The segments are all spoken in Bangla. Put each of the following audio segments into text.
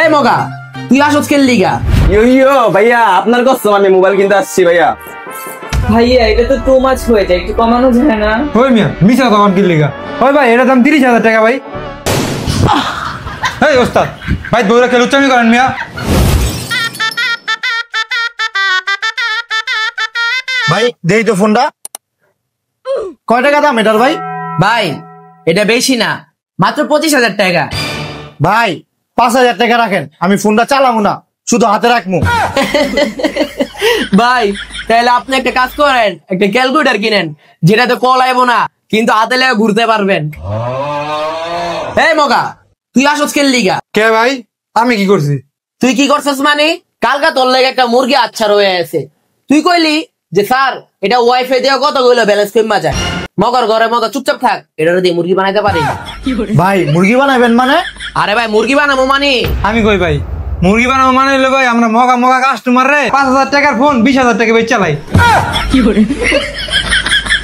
এই মগা, তুই আসছ কেন লিগা? ইয়ো ভাইয়া, আপনার কষ্ট আমি মোবাইল কিনতে আসছি ভাইয়া। ভাইয়া এটা তো টু মাছ হয়ে যায়, একটু কমানো যায় না? ওই মিয়া মিছা তখন কি লিগা? ওই ভাই এটা দাম 30,000 টাকা ভাই। এই ওস্তাদ ভাই বউরা কে লুচ্চামি করেন মিয়া? ভাই দেই তো ফোনটা। কয় টাকা দাম এটার ভাই? ভাই এটা বেশি না, মাত্র 25,000 টাকা। ভাই 5,000 টাকা রাখেন, আমি ফোনটা চালাবো না, শুধু হাতে রাখবো। ভাই তাহলে আপনি একটা কাজ করেন, একটা ক্যালকুলেটর কিনেন, যেটাতে কল আইবো না কিন্তু হাতে লেগে ঘুরতে পারবেন। এই মগা, তুই আসছ কেন লিগা? কে ভাই? আমি কি করছি? তুই কি করছিস মানে? কালকা তোর লেগে একটা মুরগি আচ্ছা রয়ে আছে, তুই কইলি যে স্যার এটা ওয়াইফাই দিয়ে কত কইলো ব্যালেন্স কমা যায়। মগর ঘরে মগা চুপচাপ থাক, এটা দিয়ে মুরগি বানাইতে পারি। ভাই মুরগি বানাবেন মানে? আরে ভাই মুরগি বানাবো মানে? আমি কই ভাই মুরগি বানাবো মানে হলো ভাই আমরা মগা মগা কাস্টমার রে 5,000 টাকার ফোন 20,000 টাকা বেচ চালাই।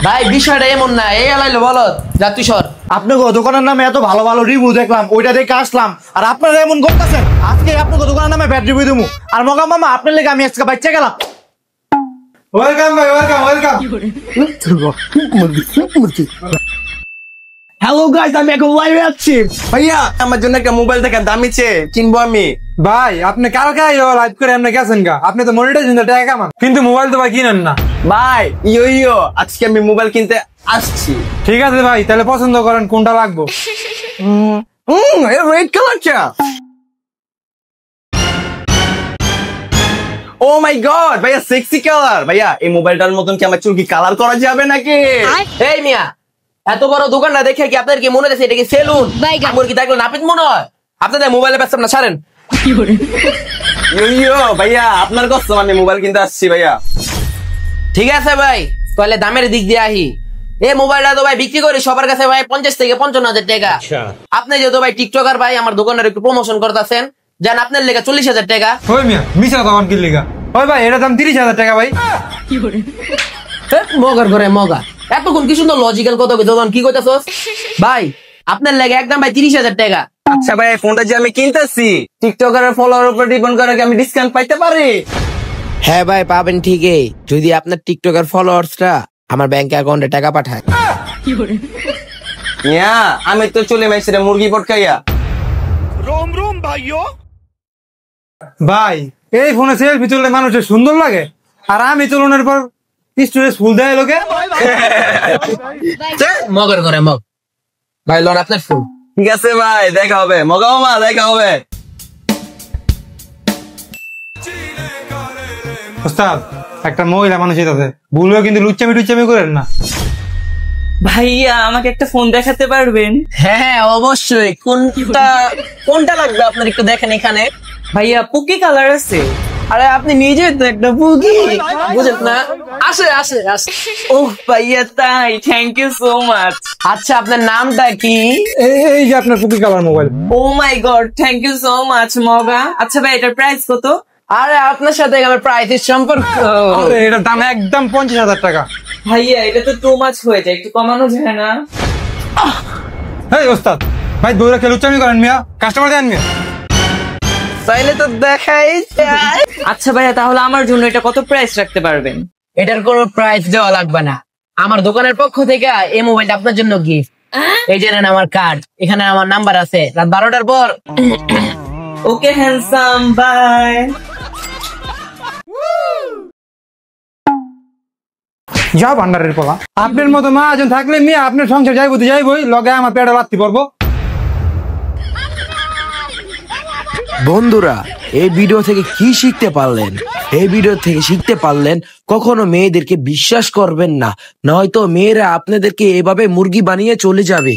ভাই বিষয়টা এমন না, এই আলাইলো বলো যাত্রী সর। আপনাকে দোকানের নামে এত ভালো ভালো রিভিউ দেখলাম, ওইটা দেখে আসলাম, আর আপনারা এমন করতেছেন। আজকে আপনাকে দোকানের নামে ব্যাড রিভিউ দেবো, আর মগা মামা আপনার লেগে আমি আজকে বাচ্চা গেলাম। ওয়েলকাম ভাই, ওয়েলকাম ওয়েলকাম। হ্যালো গাইস, আমি এখন লাইভে আছি ভাইয়া। আমার জন্য একটা মোবাইল থেকে দামি চেয়ে কিনবো আমি। ভাই আপনি কালকে লাইভ করে আপনি গেছেন গা, আপনি তো মনিটাইজেশন টাকা কামান, কিন্তু মোবাইল তো ভাই কিনেন না। ভাই ইয়ো আজকে আমি মোবাইল কিনতে আসছি। ঠিক আছে ভাই, তাহলে পছন্দ করেন কোনটা লাগবে। রেড কালারটা। ও মাই গড ভাইয়া, সেক্সি কালার। ভাইয়া এই মোবাইলটার মতন কি আমার চুল কি কালার করা যাবে নাকি? এই মিয়া, এত বড় দোকানটা দেখে কি আপনার কি মনে হচ্ছে এটা কি সেলুন? আমার কি দেখলো নাপিত মনে হয়? আপনাদের মোবাইলে ব্যস্ত না, ছাড়েন। ইয়ো ভাইয়া, আপনার কষ্ট আমি মোবাইল কিনতে আসছি ভাইয়া। ঠিক আছে ভাই, তাহলে দামের দিক দিয়ে আহি। এই মোবাইলটা তো ভাই বিক্রি করি সবার কাছে ভাই 50 থেকে 55,000 টাকা। আপনি যেহেতু ভাই টিকটকার ভাই, আমার দোকানের একটু প্রমোশন করতেছেন, যান আপনার লেগে 40,000 টাকা। ওই মিয়া মিছা তখন কি লিগা? ওই ভাই এটা দাম 30,000 টাকা ভাই। মগার ঘরে মগা, এতক্ষণ কি সুন্দর লজিক্যাল কথা কইতো, তখন কি কইতাছস? ভাই আপনার লেগে একদম ভাই 30,000 টাকা। আচ্ছা ভাই, ফোনটা যে আমি কিনতেছি টিকটকারের ফলোয়ার উপর ডিপেন্ড করে কি আমি ডিসকাউন্ট পাইতে পারি? হ্যাঁ ভাই পাবেন ঠিকই, যদি আপনার টিকটকের ফলোয়ার্সরা আমার ব্যাংক অ্যাকাউন্টে টাকা পাঠায়। ইয়া আমি তো চলে মাইছি রে মুরগি পটকাইয়া। ভাই এই ফোনে সেলফি তুললে মানুষের সুন্দর লাগে, আর আমি তুলনের পর স্টোরেজ ফুল দেয় লোকে। মগের ঘরে মগ। ভাই লোন আপনার ফুল। ঠিক আছে ভাই, দেখা হবে মগা মামা, দেখা হবে। ওস্তাদ একটা মহিলা মানুষ আছে, ভুলও কিন্তু লুচ্চামি টুচ্চামি করেন না। ভাইয়া আমাকে একটা ফোন দেখাতে পারবেন? হ্যাঁ অবশ্যই, কোনটা লাগবে আপনার একটু দেখেন এখানে। ভাইয়া পুকি কালার আছে। আরে আপনি নিজে তো একটা বুঝি বুঝেন না। আসে আসে আসে। ওহ ভাইয়া তাই, থ্যাংক ইউ সো মাচ। আচ্ছা আপনার নামটা কি? এই যে আপনার পুকি colour mobile. Oh my God, thank you so much মগা। আচ্ছা ভাই এটার প্রাইস কত? আরে আপনার সাথে আমার প্রাইসের সম্পর্ক। এটার দাম একদম 50,000 টাকা। ভাইয়া এটা তো টু মাছ হয়ে যায়, একটু কমানো যায় না? এই ওস্তাদ ভাই বউরা কে লুচ্চামি করেন মিয়া? কাস্টমার দেন মিয়া। চাইলে তো দেখাই যায়। আচ্ছা ভাইয়া তাহলে আমার জন্য এটা কত প্রাইস রাখতে পারবেন? এটার কোনো প্রাইস দেওয়া লাগবে না, আমার দোকানের পক্ষ থেকে এই মোবাইলটা আপনার জন্য গিফট। এই যে নেন আমার কার্ড, এখানে আমার নাম্বার আছে, রাত 12টার পর। ওকে হ্যান্ডসাম, বাই। যাও ভান্ডারের পোলা, আপনার মতো মা একজন থাকলে মিয়া আপনার সংসার যাইবো তো যাইবই, লগে আমার পেটে লাত্তি পড়বো। বন্ধুরা এই ভিডিও থেকে কি শিখতে পারলেন? এই ভিডিও থেকে শিখতে পারলেন কখনো মেয়েদেরকে বিশ্বাস করবেন না, নয়তো মেয়েরা আপনাদেরকে এভাবে মুরগি বানিয়ে চলে যাবে।